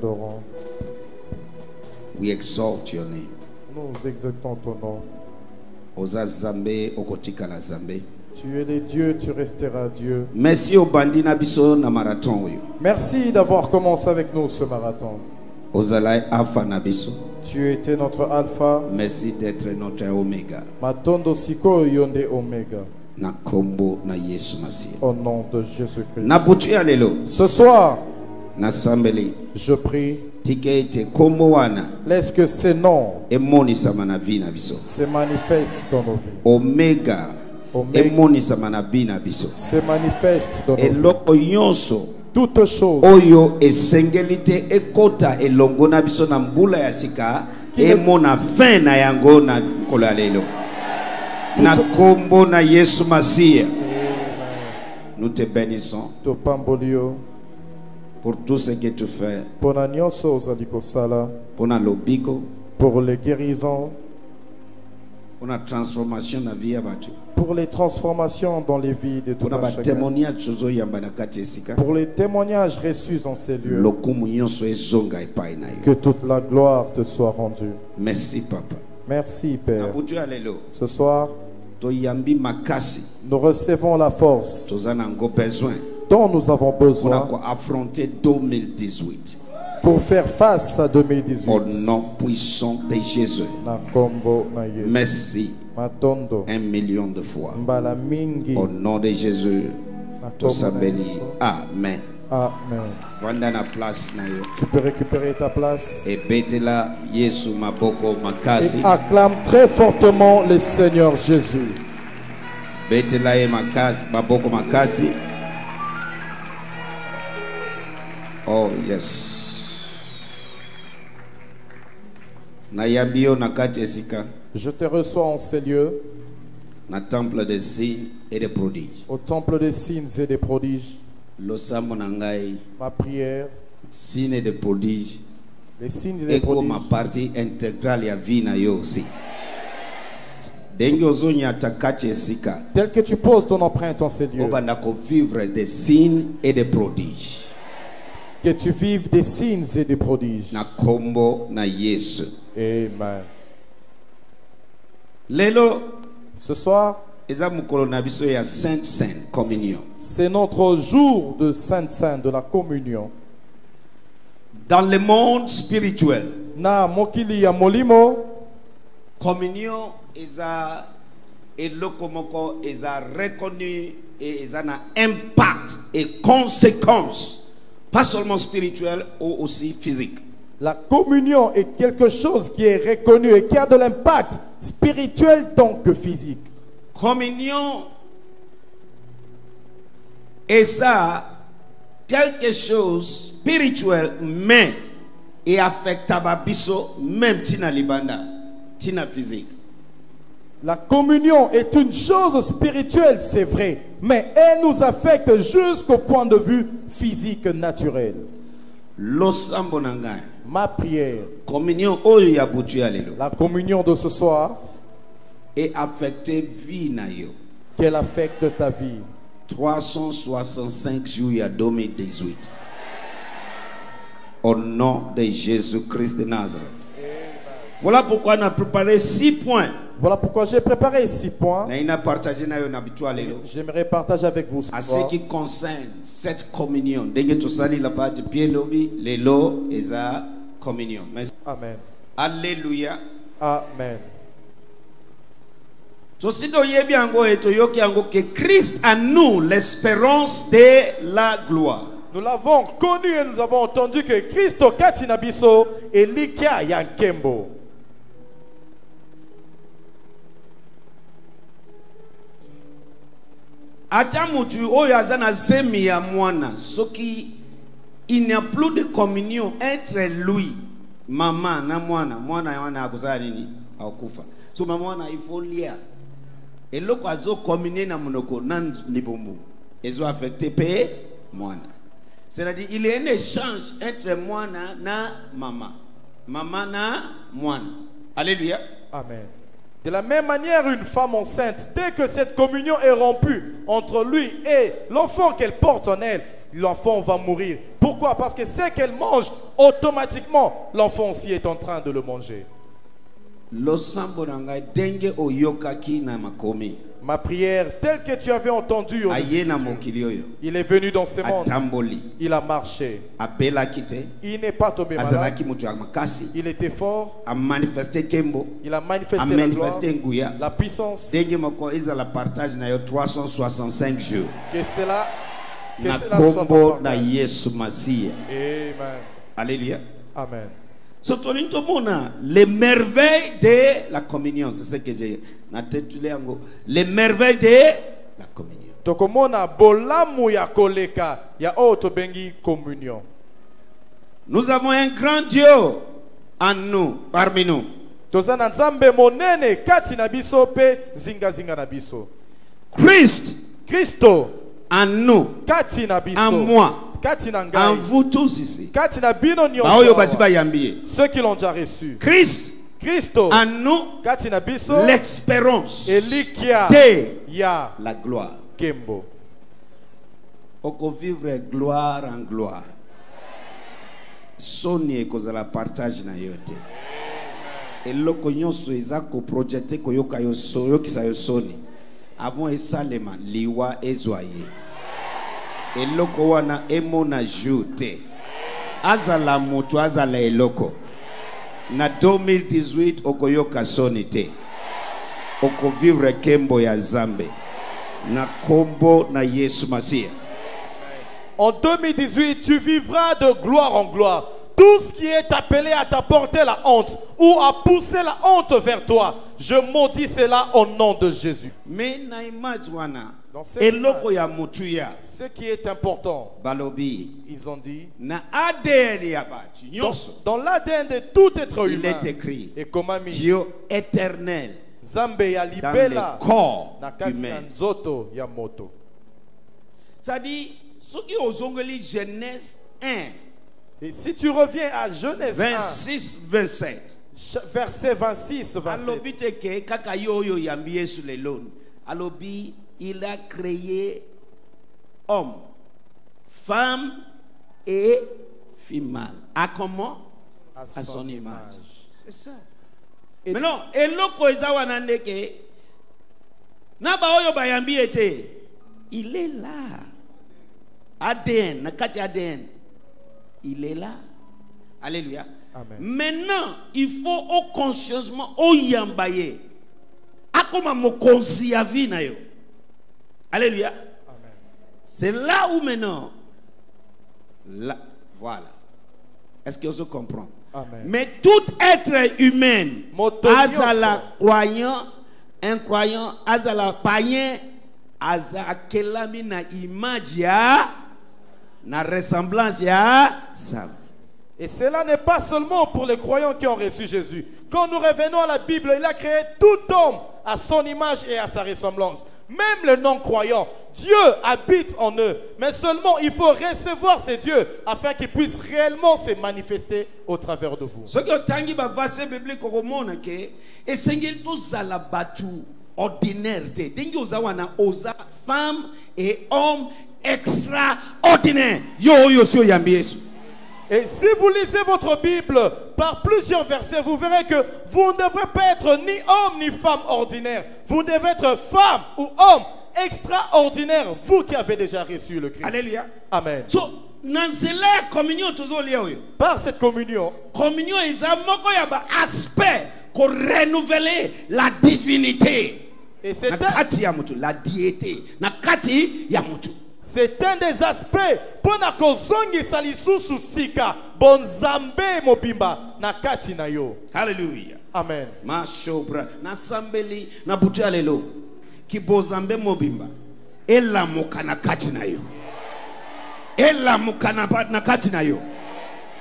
t'adorons. We exalt your name. Nous exaltons ton nom. Oza Zambe okotika la Zambe. Tu es le Dieu, tu resteras Dieu. Merci au bandina biso na marathon oyo. Merci d'avoir commencé avec nous ce marathon. Ozalai alpha na biso. Tu étais notre alpha. Merci d'être notre oméga. Matondo siko yonde omega. Na kombo na Yesu Masiya. Au nom de Jésus-Christ. Na butu ya lelo. Ce soir, Na sambeli. je prie. Tikete kombo wana. Laisse que ces noms Emonisa na vi na biso. se manifestent dans nos vies. Omega. Emonisa na vi na biso. Se manifestent dans nos vies. Eloko yonso. Toutes choses Oyo esengelite ekota elongo na biso na mbula ya sika. Emona fin na yango na kola lelo. Na kombo na Yesu Masiya. Nous te bénissons pour tout ce que tu fais. Pour la lobiko. Pour les guérisons. Pour la transformation de la vie. Pour les transformations dans les vies de tout un chacun. Pour les témoignages reçus en ces lieux. Que toute la gloire te soit rendue. Merci Papa. Merci Père. Ce soir, nous recevons la force dont nous avons besoin pour affronter 2018. Pour faire face à 2018. Au nom puissant de Jésus. Merci. 1 million de fois. Au nom de Jésus. Amen. Amen. Vanda place na yo. Tu peux récupérer ta place. Et betela Yesu maboko makasi. Et acclame très fortement le Seigneur Jésus. Betela e makasi maboko makasi. Oh yes. Nayambio nakati esika. Je te reçois en ces lieux. Na temple des signes et des prodiges. Au temple des signes et des prodiges. Ma prière. Signes et des prodiges. Les signes et des prodiges. Et comme partie intégrale ya vie na yo aussi. Tel que tu poses ton empreinte en ces lieux. Vivre des signes et des prodiges. Que tu vives des signes et des prodiges. Na kombo na Yesu. Amen. Lelo. Ce soir, c'est notre jour de Sainte Sainte, de la communion. Dans le monde spirituel, na mokili ya molimo, communion est reconnu et ils ont un impact et conséquences, pas seulement spirituelles, ou aussi physique. La communion est quelque chose qui est reconnu et qui a de l'impact spirituel tant que physique. Communion est ça quelque chose spirituel mais et affectable biso même tina libanda tina physique. La communion est une chose spirituelle, c'est vrai, mais elle nous affecte jusqu'au point de vue physique naturel. Ma prière, la communion de ce soir, est affectée vie na yo. Qu'elle affecte ta vie. 365 jours à 2018. Au nom de Jésus-Christ de Nazareth. Voilà pourquoi on a préparé 6 points. Voilà pourquoi j'ai préparé 6 points. J'aimerais partager avec vous ce à ce qui concerne cette communion. Amen. Alléluia. Amen. Que Christ a nous l'espérance de la gloire. Nous l'avons connu et nous avons entendu que Christ au Katinabiso et Likia Yankembo. Il n'y a plus de communion entre lui, maman, na mwana, mwana akuzari akufa. So maman il faut lire. Et le kwazo communier na monoko nan libombo. Ezo affecté pe mwana. C'est-à-dire il y a un échange entre mwana na maman. Maman na mwana. Alléluia. Amen. De la même manière, une femme enceinte, dès que cette communion est rompue entre lui et l'enfant qu'elle porte en elle, l'enfant va mourir. Pour Pourquoi? Parce que c'est qu'elle mange, automatiquement, l'enfant aussi est en train de le manger. Ma prière, telle que tu avais entendu, il est venu dans ce monde. Il a marché. Il n'est pas tombé malade. Il était fort. Il a manifesté la gloire, la puissance. Que cela soit na Yesu Masiya. Amen. Alléluia. Amen. Les merveilles de la communion, c'est ce que j'ai intitulé en gros. Les merveilles de la communion. Tokomona bolamu ya koleka ya oto bengi communion. Nous avons un grand Dieu en nous, parmi nous. Tozana nzambe monene kati na biso pe zinga zinga na biso. Christo en nous, kati na biso, en moi, en vous tous ici. Ceux qui l'ont déjà reçu. Christo en nous, l'expérience de la gloire. Kembo. Oko vivre gloire en gloire. Soni ekozala partage na yote. Eloko nyonso ezako projecte koyoka yokisa yosoni. Avant esalema liwa ezwaye. Eloko wana emona jute. Azala moto azala eloko. Na 2018 okoyoka sonite. Oko vivre kembo ya Zambe. Na kombo na Yesu Masiya. En 2018, tu vivras de gloire en gloire. Tout ce qui est appelé à t'apporter la honte ou à pousser la honte vers toi, je maudis cela au nom de Jésus. Mais na image wana. Ce qui est important, ils ont dit, dans l'ADN de tout être humain, il est écrit, et comme Dieu éternel dans le corps humain. Ça dit, ce qui est Genèse 1, et si tu reviens à Genèse 26, 27, verset 26, 27, il a créé homme, femme et femelle. À comment? À son image. C'est ça. Et maintenant, il est là. ADN, nakati ADN. Il est là. Alléluia. Amen. Maintenant, il faut au consciencement au yambaye. Akoma mokonzi ya vie na yo. Alléluia. C'est là où maintenant, là, voilà. Est-ce que vous comprenez? Amen. Mais tout être humain, azala croyant, incroyant, azala païen, azala kelami na image ya, na ressemblance ya, ça. Et cela n'est pas seulement pour les croyants qui ont reçu Jésus. Quand nous revenons à la Bible, il a créé tout homme à son image et à sa ressemblance. Même les non-croyants, Dieu habite en eux. Mais seulement il faut recevoir ces dieux afin qu'ils puissent réellement se manifester au travers de vous. Ce que tangi ba verset biblique au monde que et sengel to zala batu ordinaire te. Dengi ozawana oza femme et homme extraordinaire. Yo so yambi Yesu. Et si vous lisez votre Bible par plusieurs versets, vous verrez que vous ne devrez pas être ni homme ni femme ordinaire. Vous devez être femme ou homme extraordinaire, vous qui avez déjà reçu le Christ. Alléluia. Amen. So, par cette communion, est un aspect pour renouveler la divinité. Et c'est la diété. C'est un des aspects pour na kozongi salisu susika bonzambe mobimba na kati na yo. Alléluia. Amen. Ma shobra na sambeli na butu alelo ki bozambe mobimba ela mukana kati na yo. Ela mukana na kati na yo.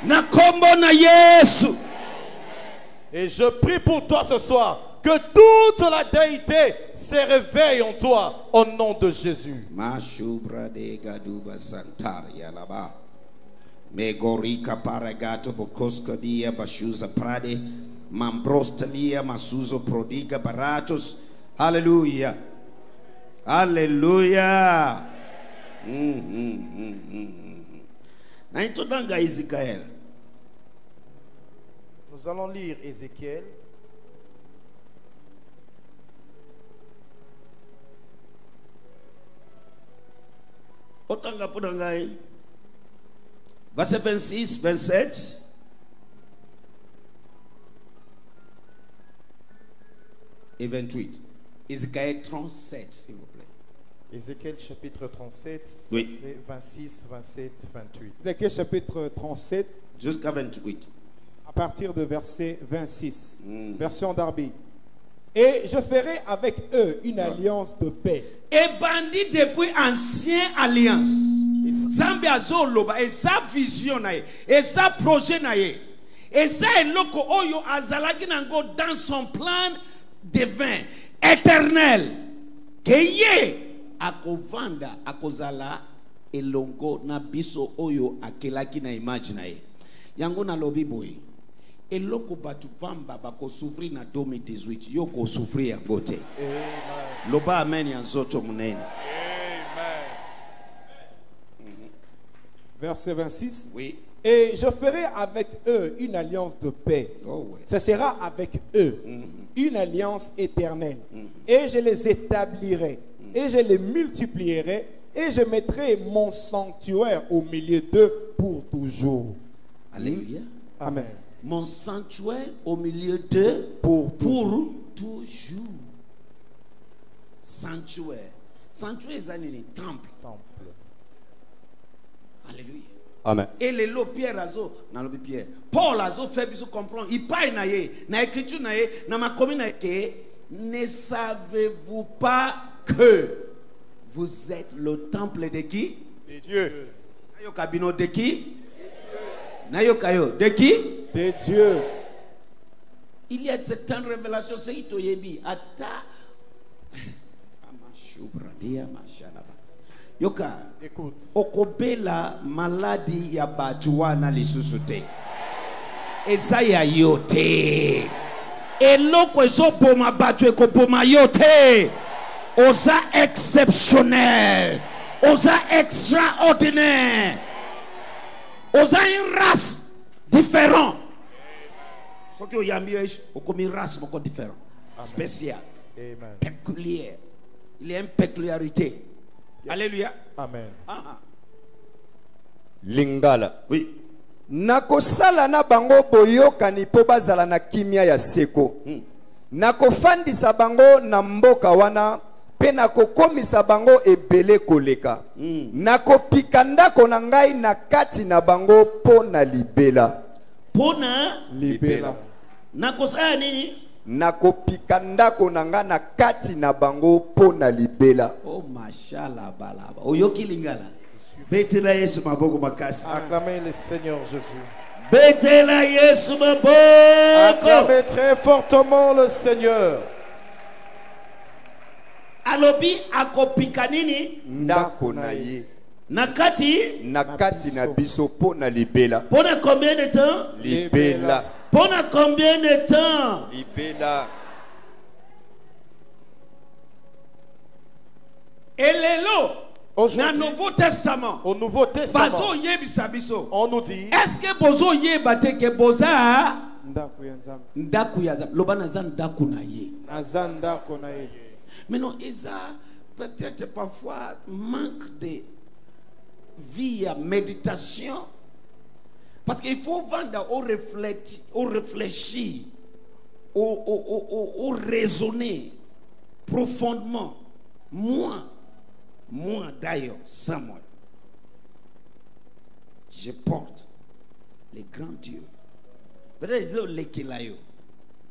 Na kombo na Yesu. Et je prie pour toi ce soir que toute la déité se réveille en toi au nom de Jésus. Mashubra de gaduba santar yalaba. Megorika paragato bokoska dia bashuza prade. Mambrostalia masuzo prodiga baratos. Hallelujah. Hallelujah. Naitodanga Ezekiel. Nous allons lire Ézéchiel. Otanga Podangai. Verset 26, 27. Et 28. Ézéchiel 37, s'il vous plaît. Ézéchiel chapitre 37, Oui. versets 26, 27, 28. Ézéchiel chapitre 37, Jusqu'à 28. à partir de verset 26, version Darby. Et je ferai avec eux une alliance de paix. Et bandit depuis ancienne alliance. Zambi azoloba et sa vision nae et sa projet nae et sa eloko oyo azalaki nango dans son plan divin éternel keye akovanda akozala elongo na biso oyo akelaki na image nae yango na lobi boy eloko batu pamba bako souffrir na 2018 yo ko souffrir yango te. Amen. Loba amen ya zoto munene. Verset 26. Oui. Et je ferai avec eux une alliance de paix. Oh ouais. Ce sera avec eux une alliance éternelle. Et je les établirai. Et je les multiplierai. Et je mettrai mon sanctuaire au milieu d'eux pour toujours. Alléluia. Amen. Mon sanctuaire au milieu d'eux Pour toujours. Sanctuaire. Sanctuaire est un temple. Temple. Alléluia. Amen. Et les lots Pierre Azo, dans le Pierre. Paul Azo fait bien comprendre. Il parle na écriture na ma commune que ne savez-vous pas que vous êtes le temple de qui? De Dieu. Nayo kabino de qui? Nayo kayo de qui? De Dieu. Il y a certaines révélations, c'est Itoyebi. Ata. Yoka. Écoute. Okobela maladi ya batuwana lisusu te. Eza ya yote. Eloko ezoboma batu ekoboma yote. Oza exceptionnel. Oza extraordinaire. Oza une race différente. Ce que vous avez une race beaucoup différente. Spéciale. Amen. Péculière. Il y a une péculiarité. Alléluia. Amen. Lingala. Oui. Nakosala na bango boyokani po bazala na kimia ya seko. Nakofandisa bango na mboka wana pe nakokomisa bango ebele koleka. Nakopika ndako na ngai na kati na bango po na libela. Pona Libéla. nakosala nini? Nakopika ndako na nga na kati na bango po na libela. Oh mashallah balaba. Oyoki lingala. Betela Yesu maboko makasi. Acclamez le Seigneur Jésus. Betela Yesu maboko. Acclamez très fortement le Seigneur. Alobi akopika nini? Ndako na ye Nakati. na kati na biso po na libela. Pona combien de temps? Libela. Pona combien de temps? Libela. Elelo. Dans le Aujourd'hui, Nouveau Testament. au Nouveau Testament, Bazo yebisa biso. on nous dit Est-ce que bozo yebate ke boza Ndaku ya nzambe. ndaku ya zam lobana zan ndaku na ye. Naza ndako na ye. Mais non, ils ont peut-être parfois manque de vie à méditation. Parce qu'il faut vendre au réfléchir, au raisonner profondément. Moi d'ailleurs, sans moi, je porte les grands dieux. Peut-être qu'ils ont les Kelayo.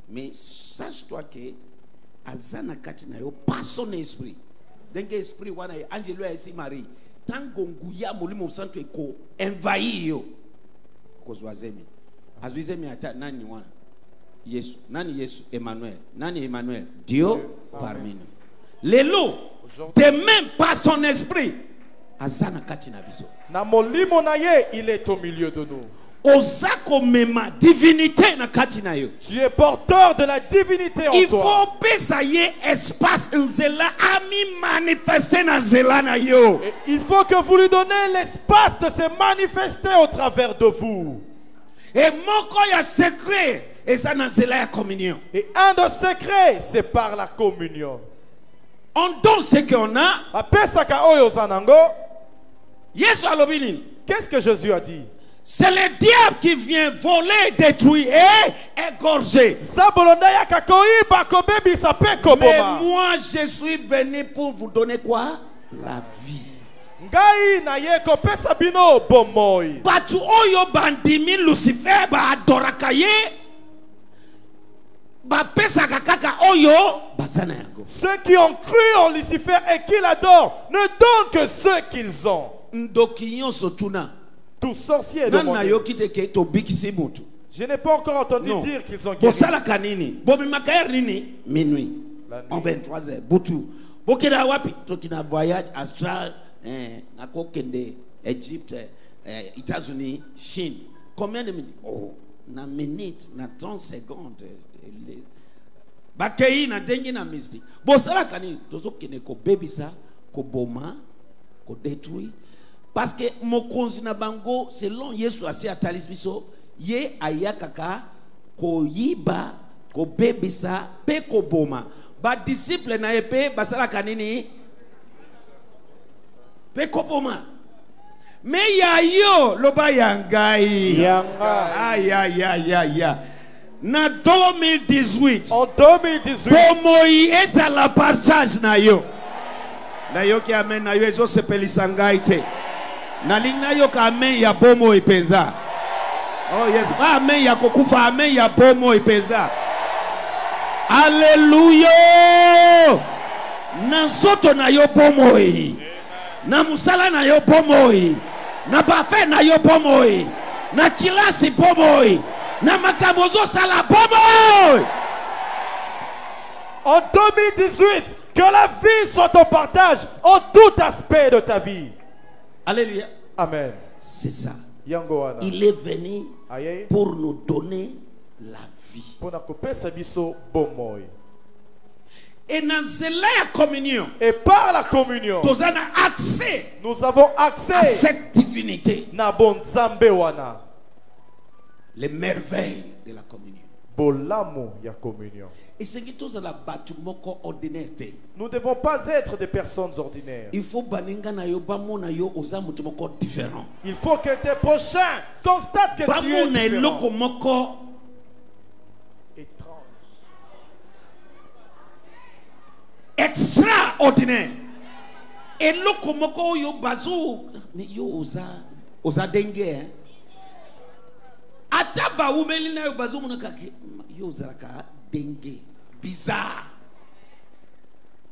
Mais sache-toi que azana kati na yo pas son esprit donc esprit wana angelo ya Marie tango nguya molimo santo eko envahir yo kozwazemi azwizemi ata nani wana Yesu nani Yesu Emmanuel Dieu parmi nous lelo de même pas son esprit azana kati na biso na molimo na ye, il est au milieu de nous. Osako mema divinité na kati na yo. Tu es porteur de la divinité en Il toi. faut pesa ye espace nzela ami manifester na nzela na yo. Et il faut que vous lui donnez l'espace de se manifester au travers de vous. Et moko ya secret et ça na nzela ya communion. Et un de secrets, c'est par la communion. On donne ce qu'on a. Apesaka oyo zanango. Yesu alobi nini? Qu'est-ce que Jésus a dit? C'est le diable qui vient voler, détruire et égorger. Mais moi, je suis venu pour vous donner quoi? La vie. Batu oyo bandimi Lucifer ba adoraka ye. Ba pesa kaka oyo bazana yango. Ceux qui ont cru en Lucifer et qui l'adorent ne donnent que ce qu'ils ont. Ndokinyo sotuna. Tous sorciers de mon Dieu. Je n'ai pas encore entendu dire qu'ils ont guéri. Minuit. En 23h. Boutou. Bokeda wapi. Tokina voyage astral. Nakokende. Égypte. États-Unis. Chine. Combien de minutes? Oh. Na minute. Na 30 secondes. Bakei na dengi na misti. Bosala kanini. Tozokene ko bebisa. Ko boma. Ko détruire. Parce que mokonzi na bango selon Yesu asi atalis biso ye ayakaka ko yiba ko bebisa pe ko boma ba disciple na epe basala kanini pe ko boma me ya yo loba yangai yanga ya na 2018 en 2018 bomoi ezala partage na yo ki amen na yo ezo sepelisa ngai te. Nalingna yo ka amen ya bomo ipenza. Oh yes, amen ya kokufa, amen ya bomo ipenza. Hallelujah. Na soto na yo bomo yi. Na musala na yo bomo yi. Na bafe na yo bomo yi. Na kilasi bomo yi. Na makamozo sala bomo yi. En 2018, que la vie soit ton partage en tout aspect de ta vie. Alléluia. Amen. C'est ça. Yangoana. Il est venu pour nous donner la vie. Et dans la communion, et par la communion, nous avons accès à cette divinité. Les merveilles de la communion. Et c'est que la bâtiment ordinaire. Nous ne devons pas être des personnes ordinaires. Il faut différent. Il faut que tes prochains constatent que tu es différent. Étrange. Extraordinaire. Et lokomoko yo bazo mais yo oza dengue. Ataba umelina yo bazo munakake yo zalaka dengue. Bizarre.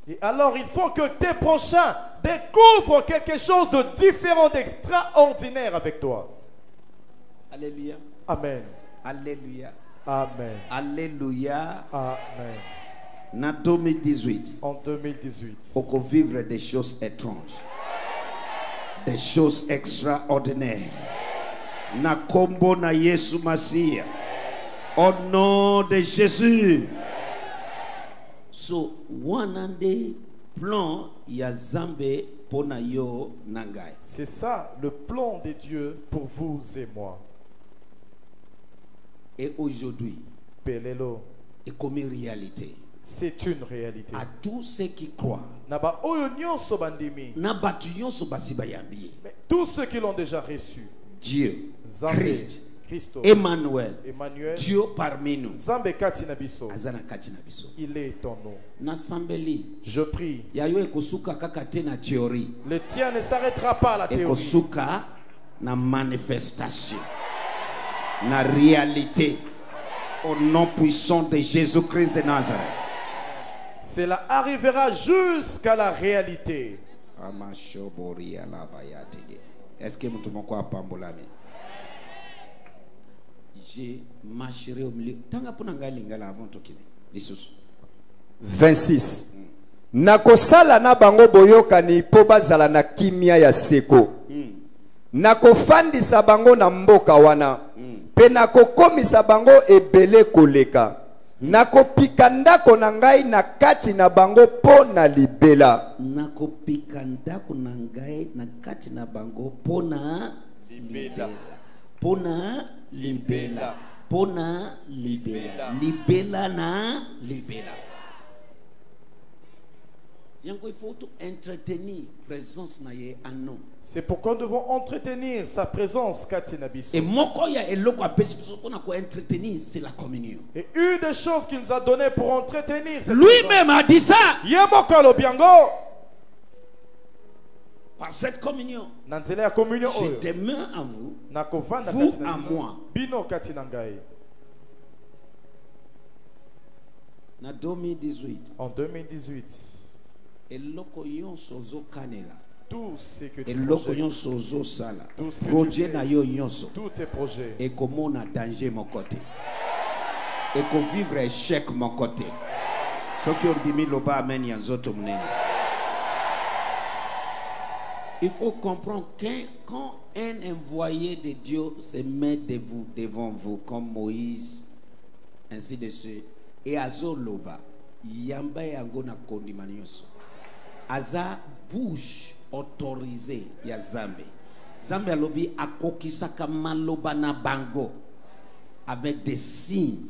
Et alors il faut que tes prochains découvrent quelque chose de différent, d'extraordinaire avec toi. Alléluia. Amen. Alléluia. Amen. Alléluia. Amen. En 2018, en 2018, on peut vivre des choses étranges, des choses extraordinaires. Na kombo na Yesu Masia. Au nom de Jésus. So, wanande plan ya Zambe pona yo nangai. C'est ça le plan de Dieu pour vous et moi. Et aujourd'hui, Pelelo, et comme réalité, c'est une réalité. À tous ceux qui croient, mais tous ceux qui l'ont déjà reçu, Dieu, Zambe, Christ, Christo, Emmanuel, Dieu parmi nous, il est en nous. Je prie. Le tien ne s'arrêtera pas à la théorie. Na manifestation, na réalité, au nom puissant de Jésus-Christ de Nazareth. Cela arrivera jusqu'à la réalité. Est-ce que vous m'avez pambolami? Je marcherai au milieu. 26. Nakosala na bango boyokani po bazala na kimia ya seko. nakofandisa bango na mboka wana pe nakokomisa bango ebele koleka nakopika ndako na ngai na kati na bango po na libela nakopika ndako na ngai na kati na bango po na libela po na libela po na libela libela na libela. Il faut entretenir présence na ye en nous. C'est pourquoi nous devons entretenir sa présence katina biso. Et moko ya eloko apesi biso pona ko entretenir, c'est la communion. Et une des choses qu'il nous a donné pour entretenir cette lui-même a dit ça. Yemoko lo biango. Par cette communion, Nanzela ya communion oyo. Je demeure en vous, Nakovanda vous katina en moi. Bino katina ngai. Na 2018. En 2018. Eloko yonso zo kanela. Tout ce que tu eloko yonso zo sala. Projet na yo yonso. Tous tes projets. Et comment on a danger mon côté. Et qu'on vivre échec mon côté. Ce qui ont dit loba amen yanzoto mnene. Il faut comprendre que quand un envoyé de Dieu se met devant vous comme Moïse, ainsi de suite, et azo loba, yamba yango na kondimanyoso. Aza bouche autorisée ya Zambe. Zambe alobi akokisaka maloba na bango avec des signes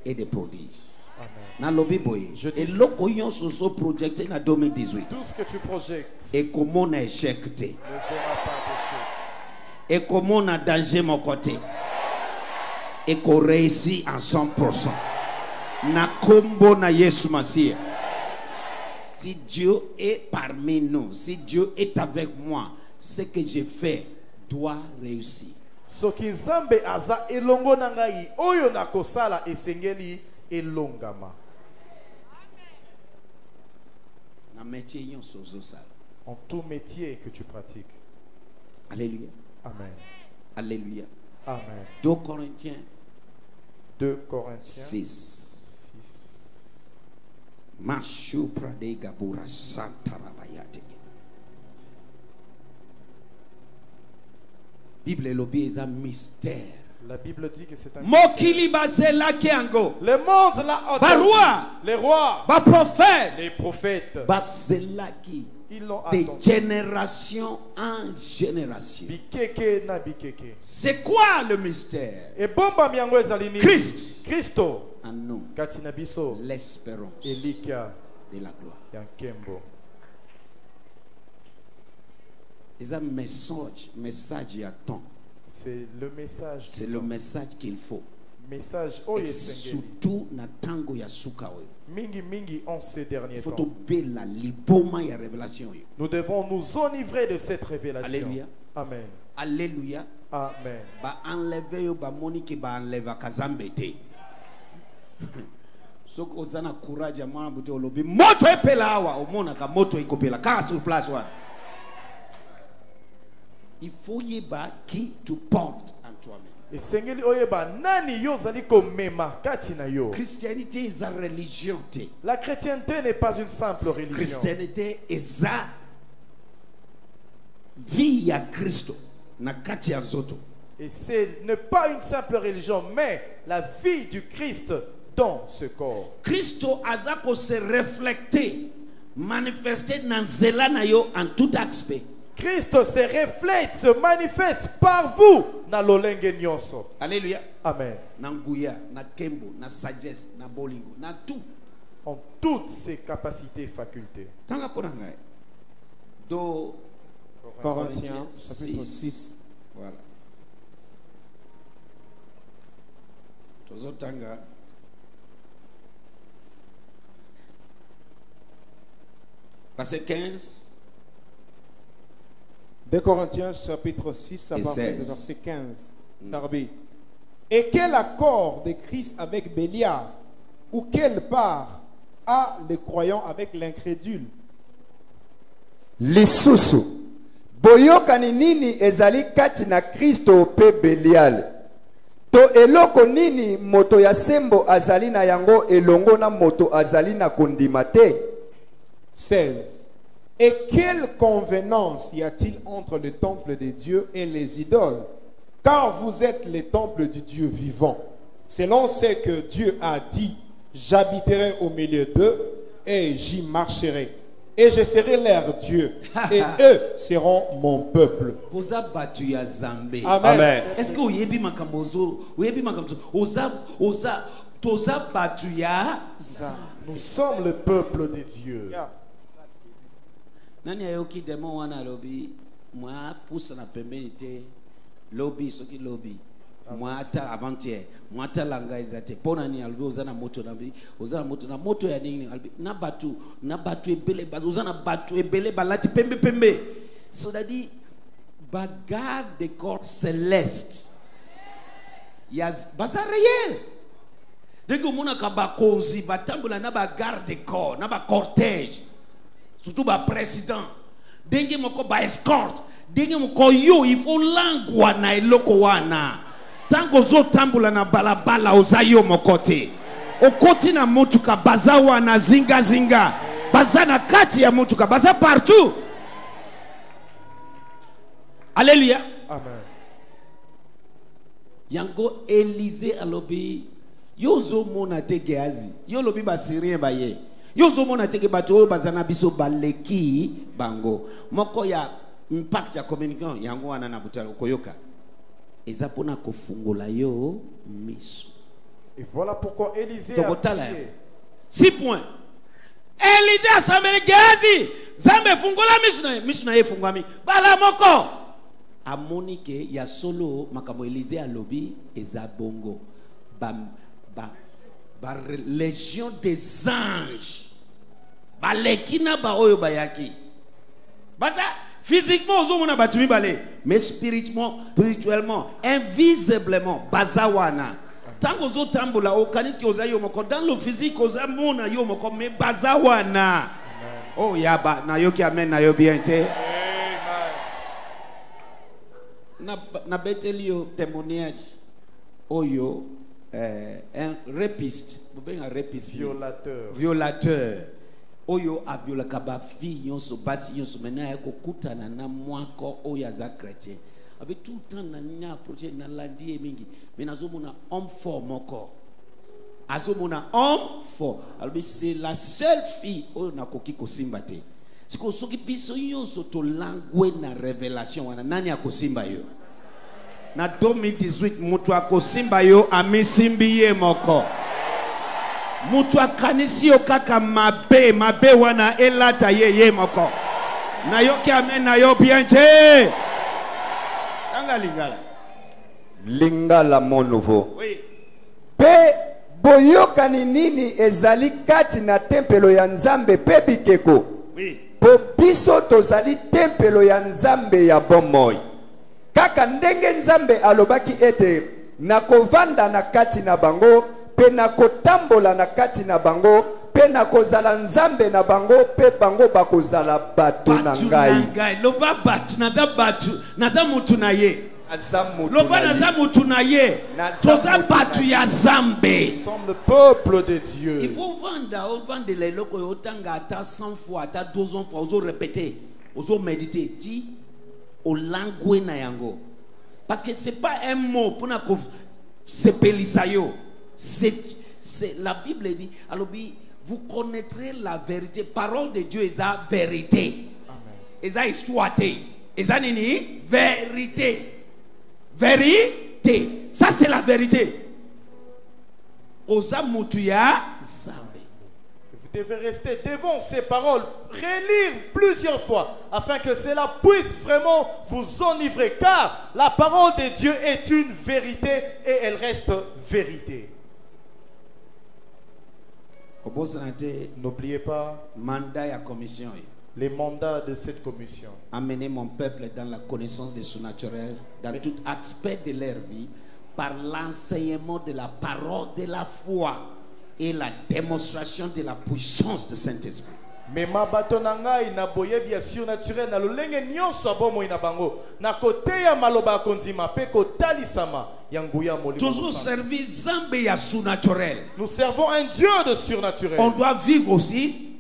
et des prodiges. Na lobi boye. Et loko yon soso projecté na 2018. Tout ce que tu projectes. Et comment on a échec te. Ne verra pas d'échec. Et comment on a danger mon côté. Et qu'on réussit en 100%. Na kombo na Yesu Masia. Si Dieu est parmi nous, si Dieu est avec moi, ce que je fais doit réussir. Soki Nzambe aza elongo na ngai oyo nakosala esengeli elongama. Na métier yon sozo sala. En tout métier que tu pratiques. Alléluia. Amen. Alléluia. Amen. 2 Corinthiens 6. Mashu prade gabura santarabayate. Bible lobi est un mystère. La Bible dit que c'est un Mokili bazela kiango. Le monde là Baroi. Les rois. Ba prophète. Les prophètes. Bazela qui. Ils l'ont de attendu. génération en génération. Bikeke na bikeke. C'est quoi le mystère? Et bomba miango ezalini. Christ. Christo. En nous. Katina biso. L'espérance Elika. De la gloire. Yankembo. C'est un message à temps. C'est le message. C'est le message qu'il faut. Message et surtout na tango ya suka oyo. Mingi mingi en ces derniers temps. Bela liboma ya révélation oyo. Nous devons nous enivrer de cette révélation. Alléluia. Amen. Alléluia. Amen. Ba enlever yo ba moni ki ba enleva kazambe te. Soko ozana courage ya mwana buti olobi moto epela awa omona ka moto ikopela ka sur place wana. Il faut yeba qui tu portes en toi-même. Et sengeli oyeba nani yo zali ko mema kati na yo. Christianité est une religion te. La chrétienté n'est pas une simple religion. Christianité est une vie ya Christo na kati ya zoto. Et c'est n'est pas une simple religion mais la vie du Christ dans ce corps. Christo azako se refléter, manifester dans zela na yo en tout aspect. Christ se reflète, se manifeste par vous na lolenge nyonso. Alléluia. Amen. Na nguya, na kembo, na sagesse, na bolingo, na tout. En toutes ses capacités et facultés. Tanga pona ngai. Do Corinthiens chapitre 6. Voilà. Tozo tanga. Verset 15. 2 Corinthiens chapitre 6 à Et partir 16. du verset 15. Darby. Et quel accord de Christ avec Béliard, ou quelle part a le croyant avec l'incrédule? lisusu boyokani nini ezali kati na Kristo pe Belial to eloko nini moto ya sembo azali na yango elongo na moto azali na kondima te? 16. Et quelle convenance y a-t-il entre le temple de Dieu et les idoles? Car vous êtes les temples du Dieu vivant. Selon ce que Dieu a dit, j'habiterai au milieu d'eux et j'y marcherai. Et je serai leur Dieu. Et eux seront mon peuple. Amen. Amen. Est-ce que vous avez vu Nous sommes le peuple de Dieu. Nani ayoki demo wana lobby moi pousse na pembeni te lobby soki lobby moi ata avant-hier moi ata langa ezate pona ni albi ozana moto na moto ya nini albi na batu ebele ozana batu ebele balati pembe so that dit bagarre de corps céleste yas bazar réel dès que mona ka ba kozi batambola na bagarre de corps na ba cortège surtout ba président denge moko ba escort denge moko yo il faut langwa na eloko wana tango zo tambula na balabala ozayo mokote okoti na motuka bazawa na zinga baza na kati ya motuka baza partout. Alléluia. Amen. Yango Élysée alobi yo zo mona te Gehazi yo lobi ba syrien ba ye yo zo mona te ke bato bazana biso baleki bango moko ya impact ya communicant yango wana na butalo koyoka eza pona kofungola yo miso. Et voilà pourquoi Élisée a prié. 6 points. Élisée a samele Gehazi zambe fungola miso na ye fungwami bala moko amonike ya solo makambo Élisée alobi eza bongo ba légion des anges balekina ba oyo bayaki baza physiquement ozomona batumi bale mais spirituellement invisiblement bazawana tango ozotambola okaniski ozayo moko dans le physique ozamona yo moko mais bazawana. Oh yaba na yoki amen na yo bien te na betelio témoignage oyo un rapiste violateur oyo a viola kaba fille yonso basi yonso mena yako kutana na mwako oyo aza chrétien abe tout temps na nya projet na landi mingi mais azomona homme fort moko azomona homme fort alors c'est la seule fille oyo nakoki kosimba te siko soki biso yonso to langwe na révélation wana nani akosimba yo na 2018 mutu akosimba yo amisimbi ye moko mutu akanisi yo kaka mabe wana elata ye moko na yo ki amen na yo bien te lingala mon nouveau. Oui. Pe boyokani nini ezali kati na tempelo ya Nzambe pe bikeko. Oui. Po biso tozali tempelo ya Nzambe ya bomoi. Kaka ndenge Nzambe alobaki ete nakovanda na kati na bango pe nakotambola na kati na bango pe nakozala Nzambe na bango pe bango bakozala batu na ngai. Loba batu naza mutu na ye. Loba naza mutu na ye. Toza batu ya Zambe. Nous sommes le peuple de Dieu. Il faut vendre les locaux autant ata 100 fois ata 200 fois ozo répéter ozo méditer ti au langue na yango parce que c'est pas un mot pour na ko sepelisayo c'est la Bible dit alobi vous connaîtrez la vérité parole de Dieu est la vérité eza histoire eza nini vérité ça c'est la vérité oza mutu ya Zambe. Vous devez rester devant ces paroles, relire plusieurs fois, afin que cela puisse vraiment vous enivrer, car la parole de Dieu est une vérité et elle reste vérité. N'oubliez pas mandat ya commission les mandats de cette commission. Amener mon peuple dans la connaissance des surnaturels, dans tout aspect de leur vie, par l'enseignement de la parole de la foi et la démonstration de la puissance du Saint-Esprit. Mais ma batonangai na boye bien surnaturel na lolenge nyonso abomo ina bango na kote ya maloba kondima pe kotalisama yanguya molimo. Toujours servir Zambé ya surnaturel. Nous servons un Dieu de surnaturel. On doit vivre aussi.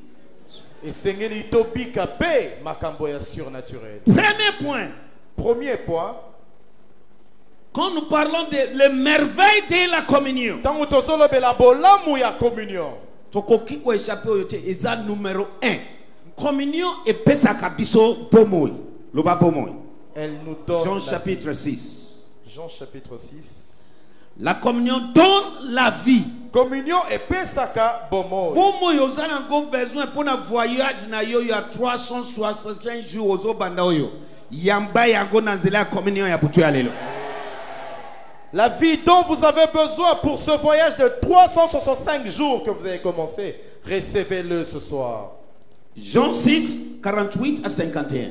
Et sengeli tobika pe makambo ya surnaturel. Premier point. Premier point. Quand nous parlons de les merveilles de la communion. Tango tozolo be la bolamu ya communion. Tokoki ko échapper au yote eza numéro 1. Communion et pesaka biso pomoy. Loba pomoy. Elle nous donne Jean la chapitre vie. 6. Jean chapitre 6. La communion donne la vie. Communion et pesaka bomoy. Pomoy ozana ngo besoin pour na voyage na yo ya 365 jours ozo banda oyo. Yamba yango na nzela communion ya butu ya lelo. La vie dont vous avez besoin pour ce voyage de 365 jours que vous avez commencé, recevez-le ce soir. Jean 6, 48 à 51.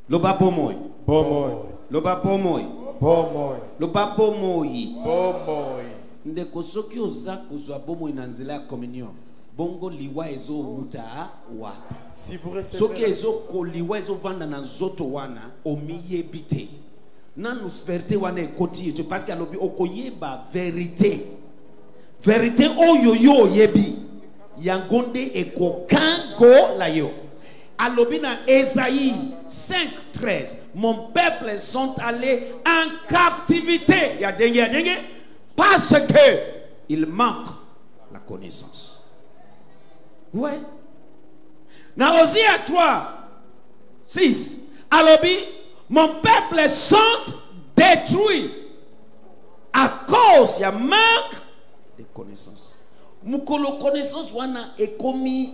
Loba pomoy. Bomoy. Loba pomoy. Bomoy. Loba pomoy. Bomoy. Ndeko soki oza kozwa pomoy na nzela ya communion. Bongo liwa ezo huta wapi. Si vous recevez Soki ezo koliwa ezo vanda na zoto wana omiyebite. Nanu vérité wana ekoti yetu parce que alobi okoyeba vérité. Vérité oyo yo yebi. Yangonde ekokango la yo. Alobi na Ésaïe 5:13. Mon peuple sont allés en captivité. Ya dengue parce que il manque la connaissance. Ouais. Na Osée 3:6. Alobi mon peuple sont détruits à cause ya manque de connaissance. Mukolo connaissance wana est commis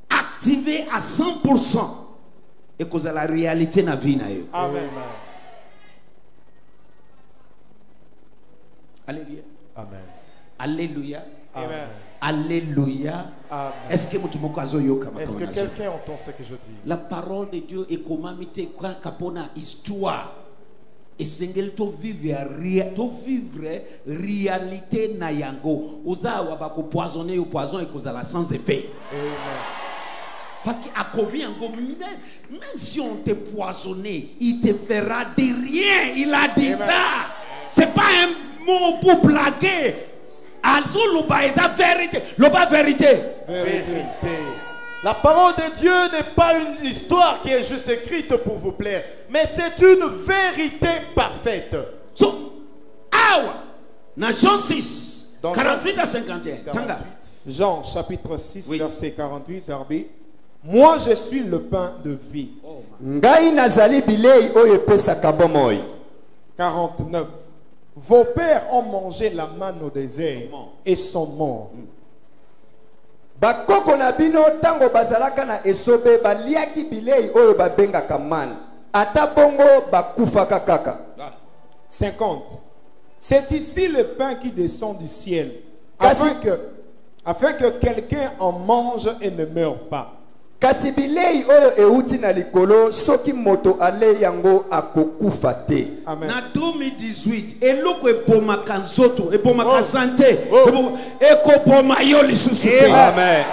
activé à 100% et cause de la réalité na vie na yo. Amen. Alléluia. Amen. Alléluia. Amen. Alléluia. Amen. Est-ce que mutumoko azoyo kama Est-ce que kama quelqu'un entend ce que je dis? La parole de Dieu est comme mité quand capona histoire. Et sengel to vivre réalité na yango. Oza wabako poisonner au poison et kozala sans effet. Amen. Parce qu'à combien yango même si on te poisonné, il te fera de rien. Il a dit ça. C'est pas un mot pour blaguer. Also loba eza vérité. Loba vérité. Vérité. La parole de Dieu n'est pas une histoire qui est juste écrite pour vous plaire, mais c'est une vérité parfaite. So, awa, dans Jean 6, Dans 48 Jean à 51. 48. Tanga. Jean chapitre 6, Oui. verset 48, Darby. Moi je suis le pain de vie. Ngai nazali bilei oyo epesaka bomoi. 49. Vos pères ont mangé la manne au désert et sont morts. Bakoko na bino tango bazalaka na esobe baliaki bilei oyo babengaka man. Ata bongo bakufaka kaka. 50. C'est ici le pain qui descend du ciel, Kasi- afin que quelqu'un en mange et ne meure pas. Kasi bilei oyo euti na likolo soki moto ale yango akokufa te. Amen. Na 2018, eloko ebomaka nzoto, ebomaka santé, Oh. ekoboma yo lisusu te. Amen.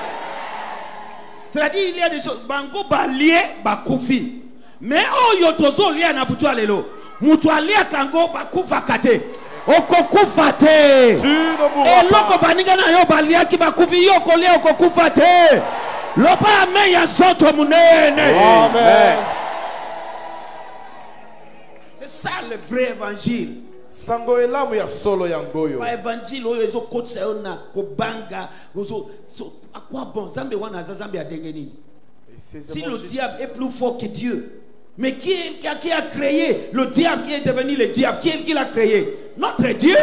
C'est-à-dire il y a des choses bango balie bakufi. Mais oyo tozo lia na butu alelo. Mutu alia kango bakufa kate. Okokufa te. Tu ne mourras Eloko pas. baninga na yo balia ki bakufi yo kolia okokufa te. Loba amen ya zoto munene. Amen. C'est ça le vrai évangile. Sango elamu ya solo yangoyo. Pas évangile oyo ezo kotsa yo na kobanga ozo so à quoi bon zambe wana za zambe adenge nini? Si le diable est plus fort que Dieu, mais qui a créé le diable, qui est devenu le diable, qui l'a créé? Notre Dieu.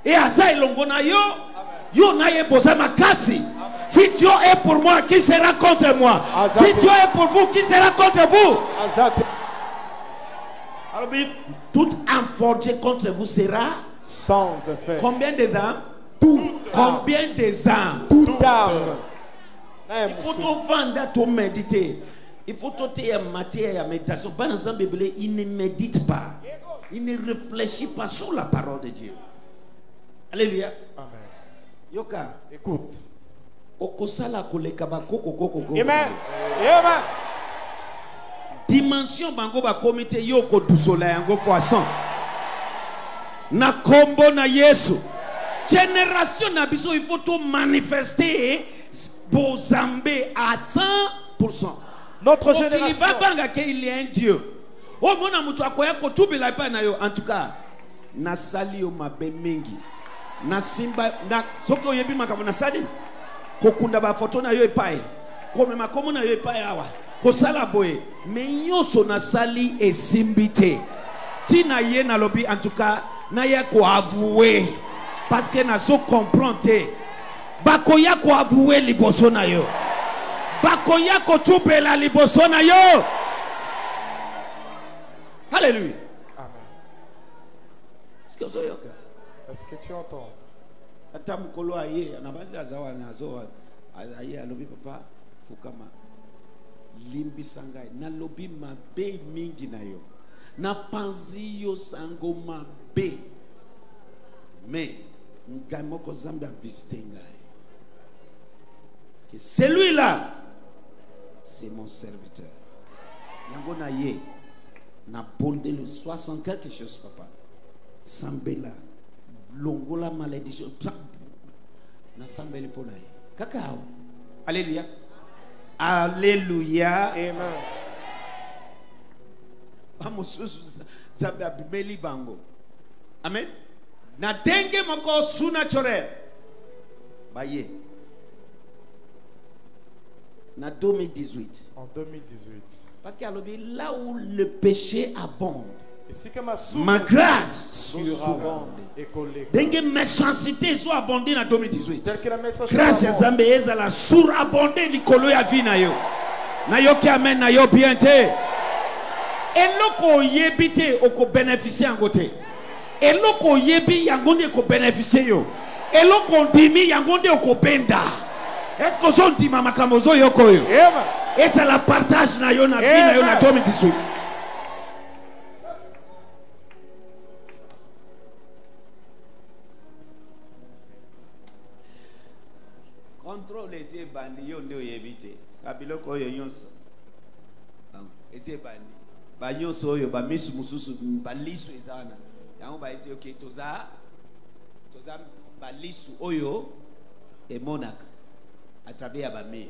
Et Aza Ilongona yo na ye bozama kasi. Si Dieu est pour moi, qui sera contre moi? Si Dieu est pour vous, qui sera contre vous? Alors, toute âme forgée contre vous sera Sans effet. combien des âmes? Combien des âmes? Toute âme. Il faut te vendre, te méditer. Il faut te mater la méditation. Il ne médite pas. Il ne réfléchit pas sur la parole de Dieu. Alléluia. Amen. Yoka. Écoute. Okosala koleka bakoko koko. Amen. Amen. Dimension bango ba comité yoko dusola yango fois 100. Na kombo na Yesu. Génération na biso il faut tout manifester Bozambé à 100%. Notre Donc, génération. il va banga qu'il y a un Dieu. Oh mon amour, tu as quoi tout la pas na yo. En tout cas, na sali yo mabe mingi. Na simba na soko yebi makamu na sali. Ko kunda ba photo na yo epai. Ko mema komo na yo epai awa. Ko sala boye. Mais nyoso na sali e simbite. Tina ye na lobi en tout cas na ye ko avouer parce que na so comprendre. Bakoya ko avouer liboso na yo. Bakoya ko tupela liboso na yo. Alléluia. Amen. Est-ce que vous avez Est-ce que tu entends? ata mukolo aye anabaza zawa nazo aye alobi papa fukama limbi sangai na lobi mabe mingi na yo na panzi yo sango mabe mais ngai moko zambe a visité ngai que celui-là c'est mon serviteur yango na ye na bondé le 60 quelque chose papa sambela longola malédiction na sambeli pona ye kakao. Alléluia. Alléluia. Amen. Bamususu zambe abimeli bango. Amen. Na denge moko surnaturel baye na 2018. En 2018. Parce qu'il y a là où le péché abonde, Ici que ma grâce surabonde et collée. dengue méchanceté soit abondée en 2018. Tel que la message. Grâce à Zambé ezala surabondée likolo ya vie na yo. Na yo ki amen na yo bien te. Eloko yebite oko bénéficier en côté. Eloko yebi yangonde ko bénéficier yo. Eloko ndimi yangonde oko benda. Est-ce que son dit mama kamozo yoko yo? Et c'est la partage na yo na vie na yo na 2018. Contrôle les bandi yo ndio yebite. Kabiloko yo nyonso. Ese bandi. Ba nyonso yo ba misu mususu ba lisu ezana. Yango ba ese okay toza ba lisu oyo e monaka. À travers la mer.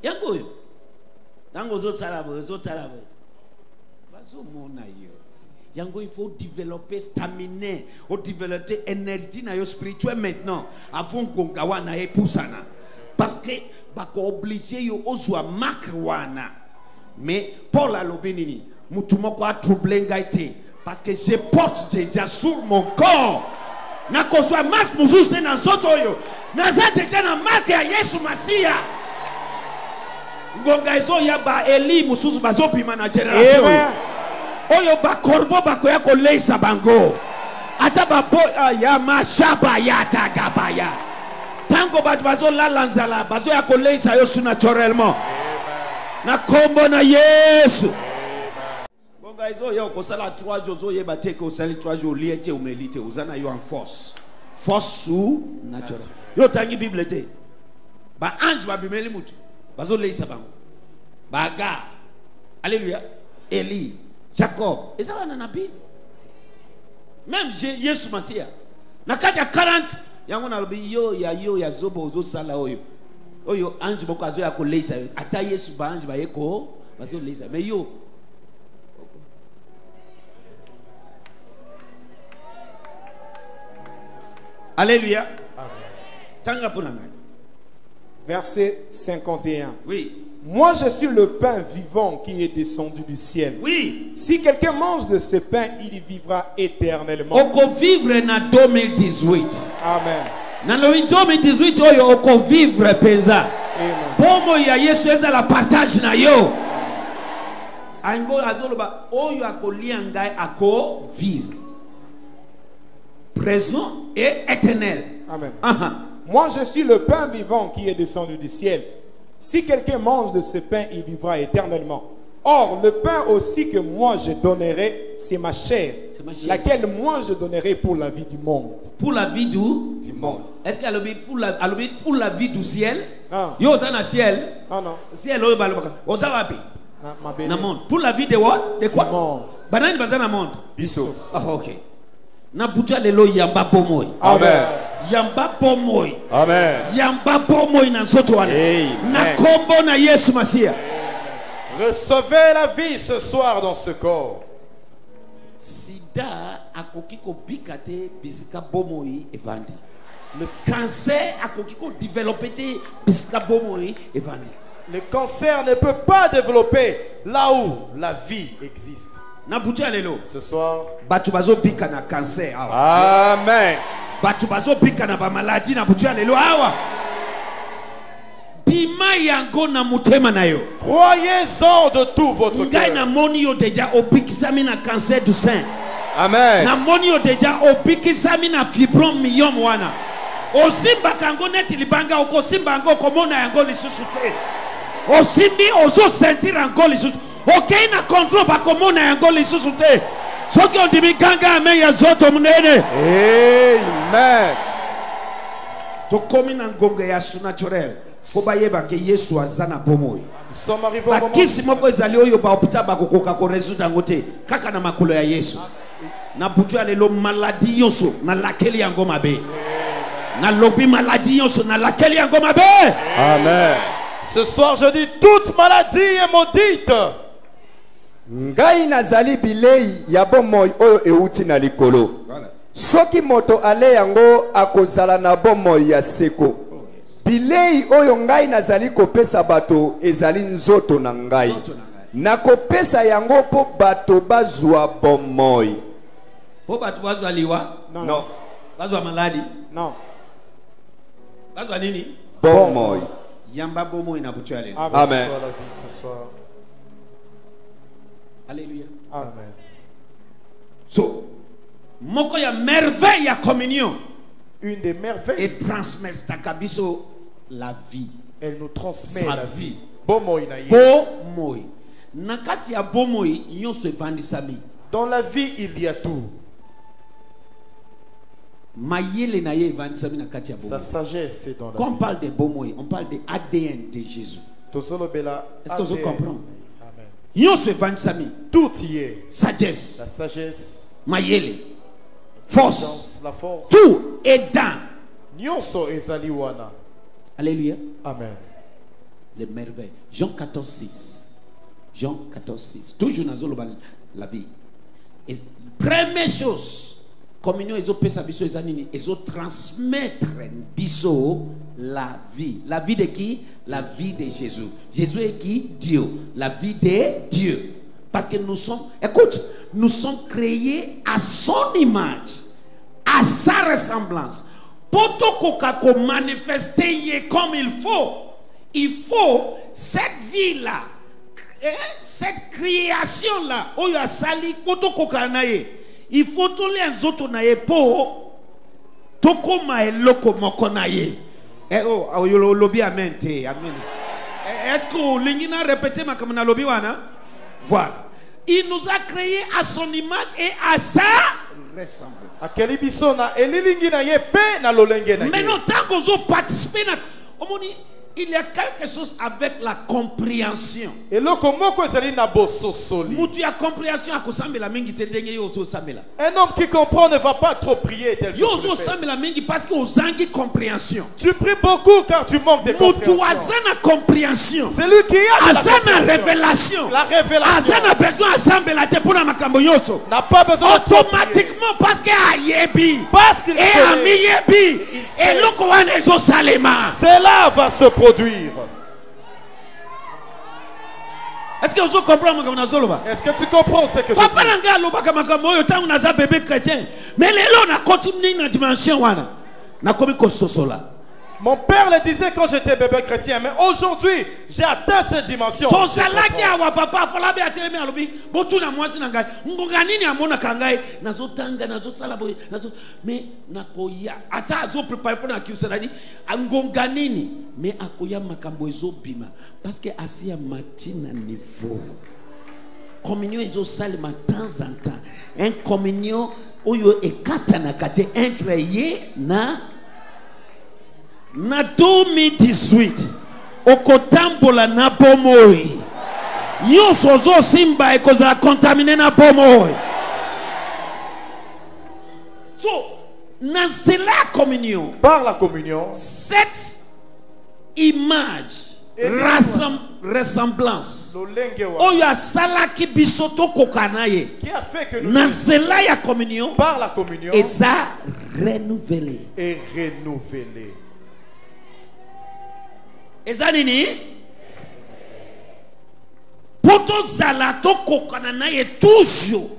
Yango yo. Yango zo salabo, zo talabo. Bazo mona yo. Yango il faut développer stamina, ou développer énergie na yo spirituel maintenant avant gongawa na e pusana. Parce que bako obligé yo ozwa makwana. Mais Paul a l'obénini, mutu moko a troublé ngaite parce que je porte déjà sur mon corps. Na kozwa marque mususu na zoto yo. Na zate tena marque ya Yesu Masia. Ngonga izo ya ba Eli mususu bazopima na generation. Oyo ba korbo ba koya ko leisa bango. Ata ba ya mashaba ya tagabaya. Tango ba bazo la lanzala bazo ya ko leisa yo naturellement. Na kombo na Yesu. Ngonga izo yo ko sala 3 jours zo ye ba te ko sala 3 jours liete umelite uzana yo en force. Force sous naturel. Yo tangi Bible te. Ba ange ba bimeli mutu. Bazo leisa bango. Baga. Alléluia. Eli, Jacob. Et ça va dans la Bible. Même Yesu Masia. Nakaja 40. Yango na yo ya zobo zo sala oyo. Oyo ange boko azo ya ko leisa. Ata Yesu ba ange ba yeko bazo leisa. Mais yo Alléluia. Verset 51. Oui. Moi je suis le pain vivant qui est descendu du ciel. Oui. Si quelqu'un mange de ce pain, il y vivra éternellement. Oko vivre na 2018. Amen. Na 2018 oyo oko vivre penza. Amen. Bomo ya Yesu eza la partage na yo. Ango azoloba oyo akolia ngai ako vivre. Présent et éternel. Amen. Uh-huh. Moi je suis le pain vivant qui est descendu du ciel. Si quelqu'un mange de ce pain, il vivra éternellement. Or, le pain aussi que moi je donnerai, c'est ma chair, laquelle moi je donnerai pour la vie du monde. Pour la vie du monde. Est-ce qu'il y a pour la vie du ciel? Non. Yo na ciel. Non, non. Ciel oyo balobaka. Oza wapi? Ma Na monde. Pour la vie de what? De quoi? Monde. Banani bazana monde. Biso. Ah, ok. Na buta lelo yamba pomoy. Amen. Yamba bomoi. Amen. Yamba bomoi na nzoto wana. Amen. Na kombo na Yesu Masia. Recevez la vie ce soir dans ce corps. Sida akokiko bikate bisika bomoi evandi. Le cancer akokiko développer bisika bomoi evandi. Le cancer ne peut pas développer là où la vie existe. Ce soir, batubazo bika na cancer. Amen. Batubazo bika na ba maladie na butu alelo awa. Bima yango na mutema na yo. Croyez-en de tout votre cœur. Ngai na moni yo deja obikisami na cancer du sein. Amen. Na moni yo deja obikisami na fibromyome wana. Osimba kango neti libanga okosimba ngo komona yango lisusu te. Osimbi ozo sentir yango lisusu. Okay na control ba komona yango lisusu te. Soki ondimi kanga amen ya zoto munene. Amen. Tokomi na ngonga ya surnaturel. Ko bayeba ke Yesu azana bomoi. Nous sommes arrivés au moment. Bakisi moko ezali oyo ba hôpital bakokoka ko résoudre ngote kaka na makolo ya Yesu. Na butu ya lelo maladie yonso na lakeli yango mabe. Na lobi maladie yonso na lakeli yango mabe. Amen. Ce soir je dis toute maladie est maudite. Ngai nazali bilei ya bomoi oyo euti na likolo. Soki moto ale yango akozala na bomoi ya seko. Bilei oyo ngai nazali kopesa bato ezali nzoto na ngai. Nakopesa yango po bato bazwa bomoi. Po bato bazwa liwa? Non. Bazwa maladi? Non. Bazwa nini? Bomoi. Yamba bomoi na butu ya lelo. Amen. Soit la vie ce soir. Alléluia. Amen. So, moko ya merveille ya communion. Une des merveilles. Et transmettre takabiso la vie. Elle nous transmet Sa la vie. vie. Bomoi na ye. Bomoi. Nakati ya bomoi nyonso evandisami. Dans la vie, il y a tout. Mayele na ye evandisami nakati ya Sa bomoi. sagesse est dans la Quand on vie. parle de bomoi, on parle de ADN de Jésus. Est-ce que vous comprenez? Amen. Nyonso evandisami. Tout y est. Sagesse. La sagesse, Mayele. Force. la force. Tout est dans. Nyonso ezali wana. Alléluia. Amen. Les merveilles. Jean 14, 6. Jean 14, 6. Toujours dans la vie. Et première chose, communion ils ont pesa biso ezanini, ils ont transmettre biso la vie. La vie de qui? La vie de Jésus. Jésus est qui? Dieu. La vie de Dieu. Parce que nous sommes, écoute, nous sommes créés à son image, à sa ressemblance. Pour qu'on manifester comme il faut cette vie-là, cette création-là, il faut tous les autres naïe pour tokoma eloko moko naïe. Oh, lobby amen te, amen. Est-ce que vous l'ingina répéter ma comme na lobby wana? Voilà. Il nous a créés à son image et à sa ressemblance. Maintenant, tant qu'on a participé, il y a quelque chose avec la compréhension. Et le komoko ezali na bososoli. Mutu ya compréhension akosambela mingi tendenge yo zo sambela. Un homme qui comprend ne va pas trop prier tel que Yo tu zo le fais. sambela mingi parce que ozangi compréhension. Tu pries beaucoup car tu manques de Mutu compréhension. azana compréhension. C'est lui qui a de la Azana compréhension. révélation. La révélation. Azana besoin asambela te pona makambo yoso. N'a pas besoin de trop prier. Automatiquement parce que ayebi. Parce qu'il Et connaît. amiyebi. Et loko wana ezo salema. Cela va se produire. Est-ce que vous comprenez mon nazoloba? Est-ce que tu comprends ce que je Papa dis? nanga lobaka makambo oyo tangu naza bébé chrétien. Mais lelo na continue na dimension wana. Na komi ko sosola. Mon père le disait quand j'étais bébé chrétien, mais aujourd'hui, j'ai atteint cette dimension. To salaki awa papa fala be atelemi alobi botu na mwasi na ngai. Ngonga nini amona kangai nazo tanga nazo sala boy nazo mais nakoya ata azo préparer pour na kiusaladi ngonga nini mais akoya makambo ezo bima parce que asia matina niveau. Communion ezo salima de temps en temps. Un communion oyo ekata na kate entre ye na 2018 okotambola na bomoi nyonso zo simba ekozala contaminé na bomoi. So Dans la communion, Par la communion, cette image, ressemblance, lolenge wa- oya salaki bisoto kokanaye. qui a fait que nous, Dans cela ya communion, par la communion, et ça renouvelé. est renouvelé. Et ça nini? Poto zalato kokananaye toujours.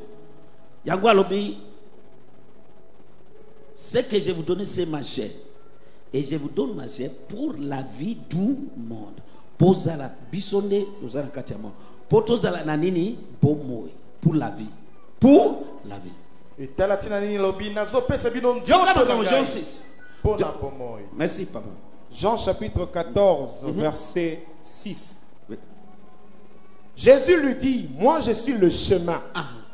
Yagwa lobi. Ce que je vous donne, c'est ma chair. Et je vous donne ma chair pour la vie du monde. Pozala bisonde, pozala katiamo. Potozala nanini bomoy pour la vie. Pour la vie. Et talatina nini lobi nazopesa bino Yoka nzoto dans na Jean ngai. 6. Pona pomoy. Merci papa. Jean chapitre 14, verset 6. Jésus lui dit, moi je suis le chemin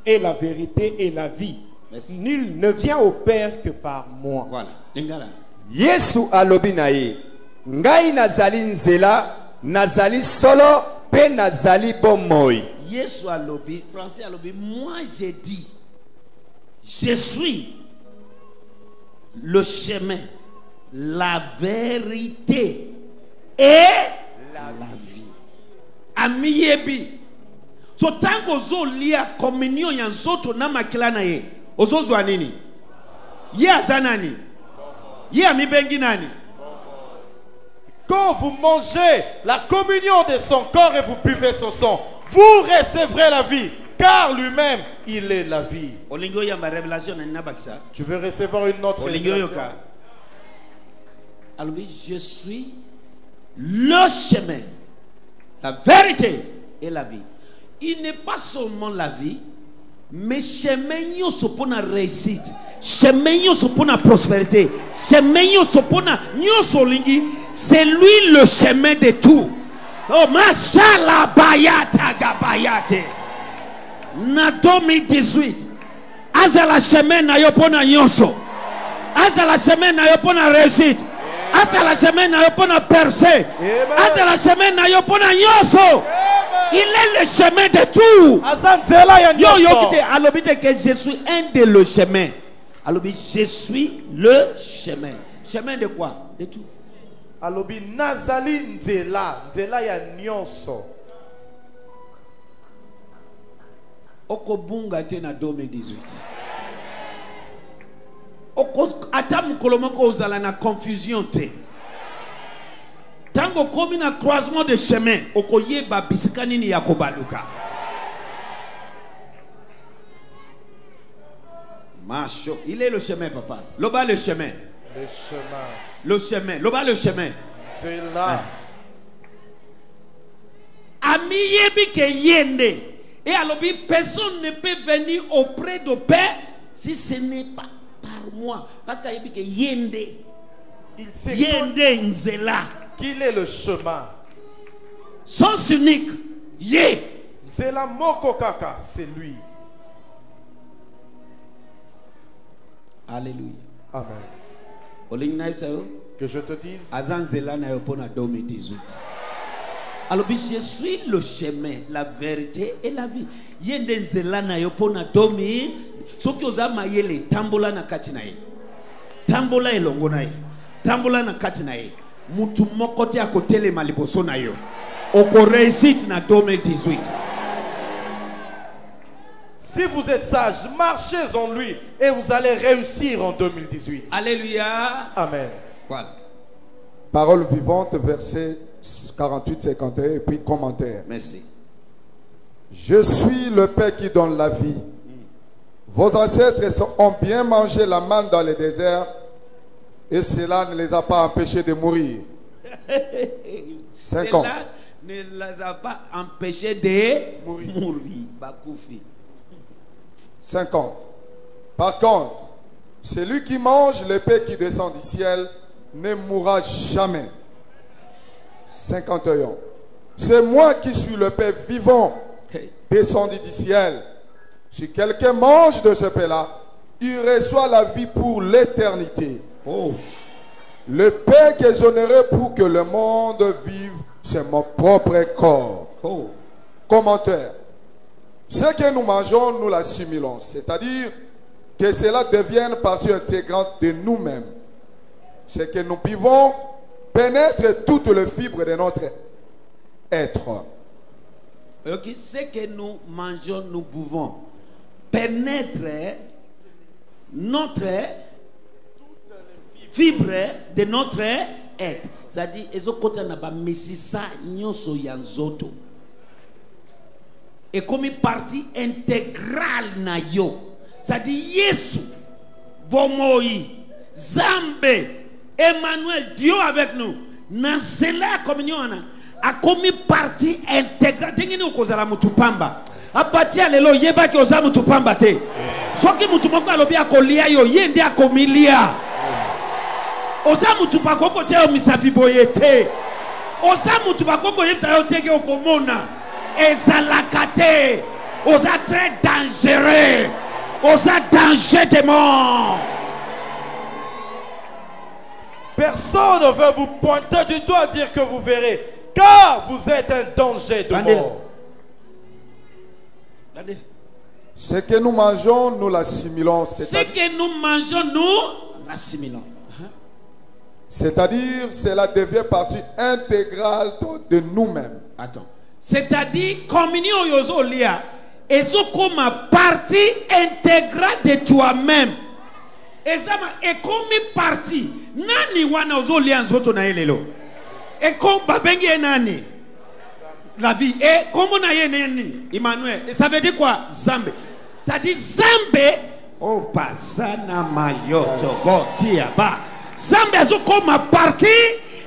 et la vérité et la vie. Merci. Nul ne vient au Père que par moi. Voilà. Lingala. Yesu alobi na ye, ngai nazali nzela, nazali solo, pe nazali bomoi. Yesu a lobby, français a lobby, moi j'ai dit, je suis le chemin, la vérité et la vie. Amiyebi. So tango zo lia communion ya nzoto na makila na ye. Ozo zwa nini? Ye azanani? Ye amibengi nani? Quand vous mangez la communion de son corps et vous buvez son sang, vous recevrez la vie, car lui-même, il est la vie. Olingo yamba révélation na nabakisa. Tu veux recevoir une autre Olingo révélation? yoka. Alors oui, je suis le chemin, la vérité et la vie. Il n'est pas seulement la vie, mais chemin yo sopona réussite, chemin yo sopona prospérité, chemin yo sopona nyo solingi, c'est lui le chemin de tout. Oh mashallah bayata gabayate. Na 2018, azala chemin na yo pona nyonso. Azala chemin na yo pona réussite. Azala chemin na yo pona percer. Azala chemin na yo pona nyonso. Il est le chemin de tout. Azanzela ya Yo yo nyonso. kite alobite que je suis un de le chemin. Alobi je suis le chemin. Chemin de quoi? De tout. Alobi nazali nzela, nzela ya nyonso. Okobunga te na 2018. Oko ata mukolo moko ozala na confusion te. Tango komi na croisement de chemin, okoyeba bisika nini ya kobaluka. Macho, il est le chemin papa. Loba le chemin. Le chemin. Le chemin. Loba le chemin. Nzela. Ami yebi ke yende. Et alors, personne ne peut venir auprès de Père si ce n'est pas par moi. Parce qu'il y a que yende. Il sait Yende nzela. qu'il est le chemin. Sens unique. Yé. Nzela moko kaka, c'est lui. Alléluia. Amen. Que je te dise, Azan nzela na yo pona 2018. Alors, je suis le chemin, la vérité et la vie. Yende nzela na yo pona 2000. Soki ozama yele tambola na kati na ye. Tambola elongo na ye. Tambola na kati na ye. Mutu moko te akotele maliboso na yo. Oko réussite na 2018. si vous êtes sage, marchez en lui et vous allez réussir en 2018. Alléluia. Amen. Voilà. Parole vivante, verset 48-51 et puis commentaire. Merci. Je suis le Père qui donne la vie. Vos ancêtres ont bien mangé la manne dans le désert et cela ne les a pas empêchés de mourir. 50. Cela ne les a pas empêchés de mourir. Bakoufi. 50. Par contre, celui qui mange le pain qui descend du ciel ne mourra jamais. 51. C'est moi qui suis le pain vivant descendu du ciel. Si quelqu'un mange de ce pain-là, il reçoit la vie pour l'éternité. Oh. Le pain que j'honorerai pour que le monde vive, c'est mon propre corps. Oh. Commentaire. Ce que nous mangeons, nous l'assimilons. C'est-à-dire, que cela devienne partie intégrante de nous-mêmes. Ce que nous buvons pénètre toutes les fibres de notre être. Ok, ce que nous mangeons, nous buvons, pénètre notre fibre de notre être. C'est-à-dire, ezokota na ba mesisa nyonso ya nzoto. Et comme partie intégrale na yo. C'est-à-dire, Yesu, Bomoi, Zambé, Emmanuel, Dieu avec nous. Dans la communion, a commis partie intégrale. Tenez nous cause la mutupamba. A partir de là, yeba ki oza mutupamba te. Soki mutumoko alobi akolia yo, yende akomilia. Oza mutupakoko te o misafiboyete. Oza mutupakoko yebsa yo tege okomona. Ezalakate. Oza très dangereux. Oza danger de mort. Personne ne veut vous pointer du doigt et dire que vous verrez. Car vous êtes un danger de mort. Ce que nous mangeons, nous l'assimilons. Ce que nous mangeons, nous l'assimilons. C'est-à-dire, cela devient partie intégrale de nous-mêmes. Attends. C'est-à-dire, communion yozo lia, et ça comme partie intégrale de toi-même. Et ça est comme partie. Nani wana ozo lia nzoto na elelo. Et comme babengi nani. La vie. Et comment na ye nani. Emmanuel. Et ça veut dire quoi? Zambe. Ça dit Zambe. Oh pasana mayoto. Bon tia ba. Zambe azo comme partie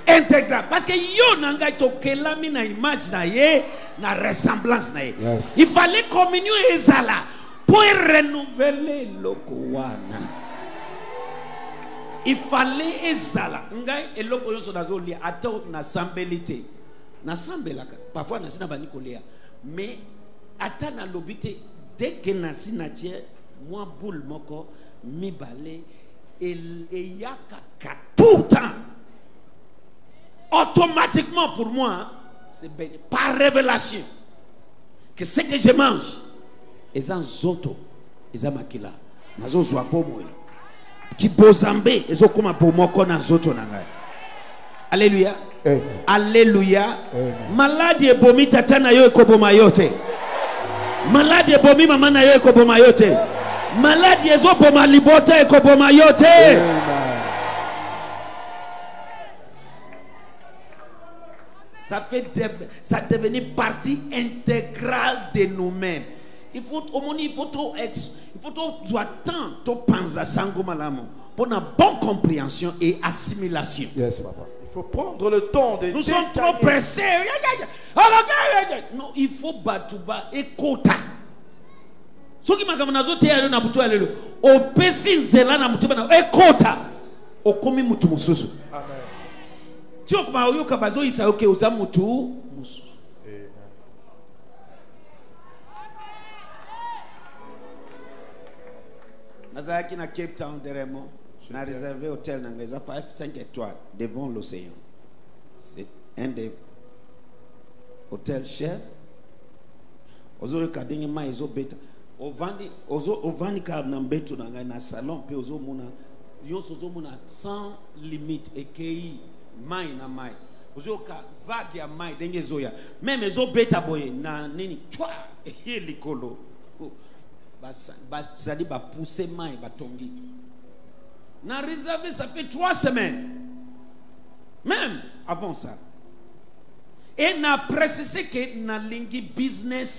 intégrale. Parce que yo nanga to kelami na image na ye. Na ressemblance na ye. Yes. Il fallait communion ezala. Pour renouveler le kouana. Il fallait ezala. Ngai eloko yoso nazolia ato na sambelité. Na sambelaka. Parfois na sina bani kolia. Mais ata na lobité dès que na sina tie moi boule moko mi balé et yaka tout le temps. Automatiquement pour moi c'est béni par révélation que ce que je mange ezan zoto ezamakila nazo zwa bomoyo. Kibozambe ezokoma bomoko na nzoto na ngai. Alléluia. Amen. Alléluia. Amen. Maladi ebomi tata na yo ekoboma yote. Maladi ebomi mama na yo ekoboma yote. Maladi ezoboma libota ekoboma yote. Amen. Ça devenu partie intégrale de nous-mêmes. Il faut trop penser sango malamu pour une bonne compréhension et assimilation. Yes, papa. Il faut prendre le temps de Nous sommes trop pressés. Non, il faut batuba et kota. Ce qui m'a dit que na butu alelo. O pesi nzela na mutu na e kota. O komi mutu mususu. Amen. Tu vois comment oyoka bazo isa oke uza mutu mususu. Nazaki na Cape Town deremo. Na réservé hôtel na 5 étoiles devant l'océan. C'est un des hôtels chers. Ozo kadingi ma ezo beta. Ovandi ka na mbeto na na salon pe ozo mona yoso ozo mona sans limite ekei mai na mai. Ozo ka vague ya mai denge zoya. Même ezo beta boye na nini twa likolo. Ça dit pousser mai batongi. Na réservé ça fait 3 semaines. Même avant ça. Et n'a précisé que na lingi business